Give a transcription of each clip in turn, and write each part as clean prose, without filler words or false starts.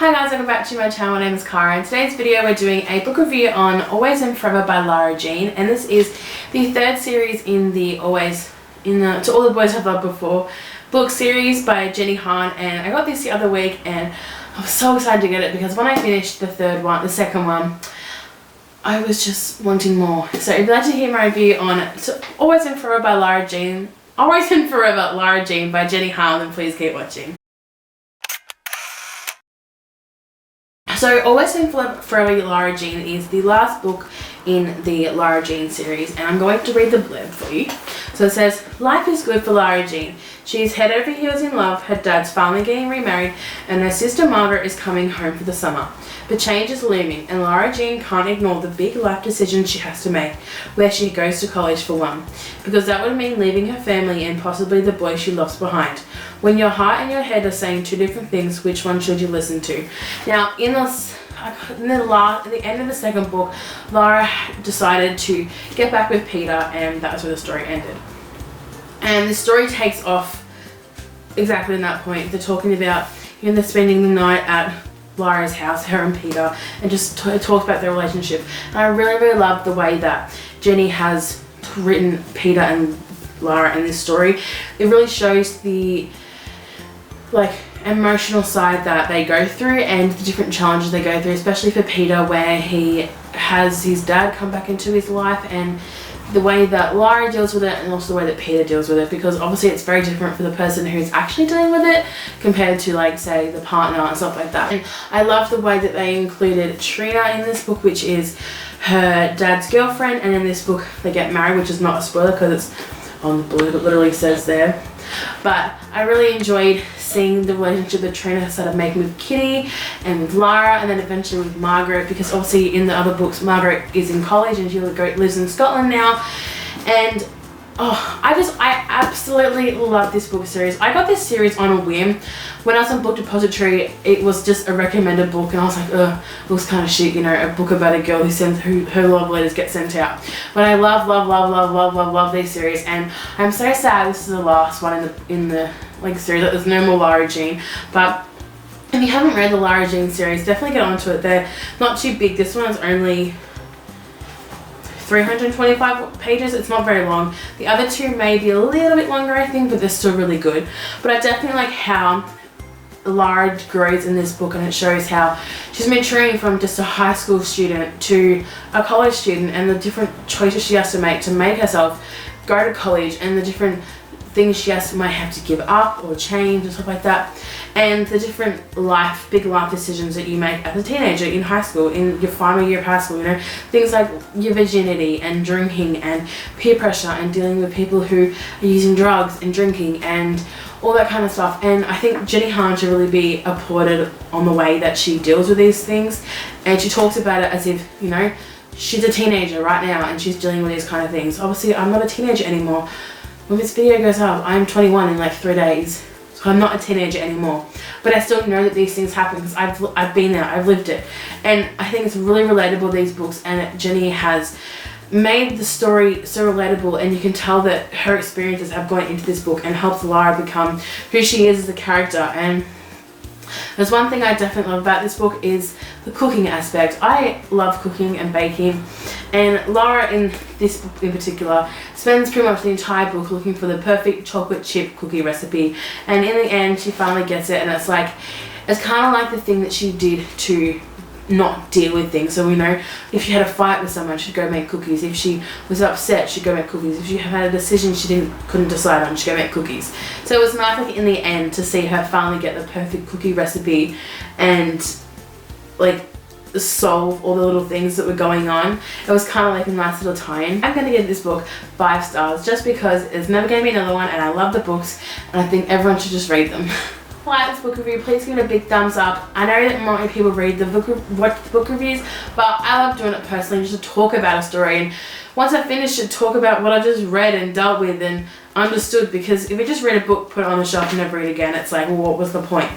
Hi guys, welcome back to my channel. My name is Cara. In today's video we're doing a book review on Always and Forever by Lara Jean, and this is the third series in the To All the Boys I've Loved Before book series by Jenny Han. And I got this the other week and I was so excited to get it because when I finished the second one, I was just wanting more. So if you'd like to hear my review on Always and Forever by Lara Jean, Always and Forever Lara Jean by Jenny Han, then please keep watching. So Always and Forever Lara Jean is the last book in the Lara Jean series, and I'm going to read the blurb for you. So it says, life is good for Lara Jean. She is head over heels in love, her dad's finally getting remarried, and her sister Margaret is coming home for the summer. But change is looming, and Lara Jean can't ignore the big life decisions she has to make, where she goes to college for one, because that would mean leaving her family and possibly the boy she loves behind. When your heart and your head are saying two different things, which one should you listen to? Now, at the end of the second book, Lara decided to get back with Peter, and that's where the story ended. And the story takes off exactly in that point. They're talking about, they're spending the night at Lara's house, her and Peter, and just talk about their relationship. And I really love the way that Jenny has written Peter and Lara in this story. It really shows the emotional side that they go through and the different challenges they go through, especially for Peter, where he has his dad come back into his life, and the way that Lara deals with it and also the way that Peter deals with it, because obviously it's very different for the person who's actually dealing with it compared to say the partner and stuff like that. And I love the way that they included Trina in this book, which is her dad's girlfriend, and in this book they get married, which is not a spoiler because it's on the blurb, it literally says there. But I really enjoyed seeing the relationship that Trina started making with Kitty and with Lara, and then eventually with Margaret, because obviously in the other books Margaret is in college and she lives in Scotland now. And I absolutely love this book series. I got this series on a whim. When I was on Book Depository, it was just a recommended book, and I was like, ugh, it was kind of shit, a book about a girl who her love letters get sent out. But I love this series, and I'm so sad this is the last one in the series. That there's no more Lara Jean. But if you haven't read the Lara Jean series, definitely get onto it. They're not too big. This one is only 325 pages. It's not very long. The other two may be a little bit longer, I think, but they're still really good. But I definitely like how Lara grows in this book, and it shows how she's maturing from just a high school student to a college student, and the different choices she has to make herself go to college, and the different things she might have to give up or change and stuff like that, and the different big life decisions that you make as a teenager in high school, in your final year of high school, things like your virginity and drinking and peer pressure and dealing with people who are using drugs and drinking and all that kind of stuff. And I think Jenny Han should really be applauded on the way that she deals with these things, and she talks about it as if, she's a teenager right now and she's dealing with these kind of things. Obviously I'm not a teenager anymore. When this video goes up, I'm 21 in 3 days, so I'm not a teenager anymore. But I still know that these things happen because I've been there, I've lived it. And I think it's really relatable, these books, and Jenny has made the story so relatable, and you can tell that her experiences have gone into this book and helped Lara become who she is as a character. And there's one thing I definitely love about this book is the cooking aspect. I love cooking and baking, and Lara in this book in particular spends pretty much the entire book looking for the perfect chocolate chip cookie recipe, and in the end she finally gets it, and it's kind of like the thing that she did to not deal with things. So if she had a fight with someone, she'd go make cookies. If she was upset, she'd go make cookies. If she had a decision she couldn't decide on, she'd go make cookies. So it was nice in the end to see her finally get the perfect cookie recipe and solve all the little things that were going on. It was kind of a nice little tie-in. I'm going to give this book 5 stars just because there's never going to be another one, and I love the books, and I think everyone should just read them. If you like this book review, please give it a big thumbs up. I know that not many people watch the book reviews, but I love doing it personally, just to talk about a story, and once I finish it, talk about what I just read and dealt with and understood, because if you just read a book, put it on the shelf and never read it again, it's well, what was the point?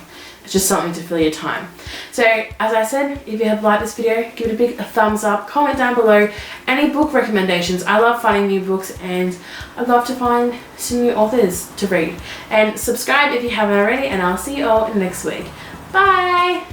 It's just something to fill your time. So as I said, if you have liked this video, give it a big thumbs up, comment down below any book recommendations. I love finding new books, and I'd love to find some new authors to read. And subscribe if you haven't already, and I'll see you all next week. Bye!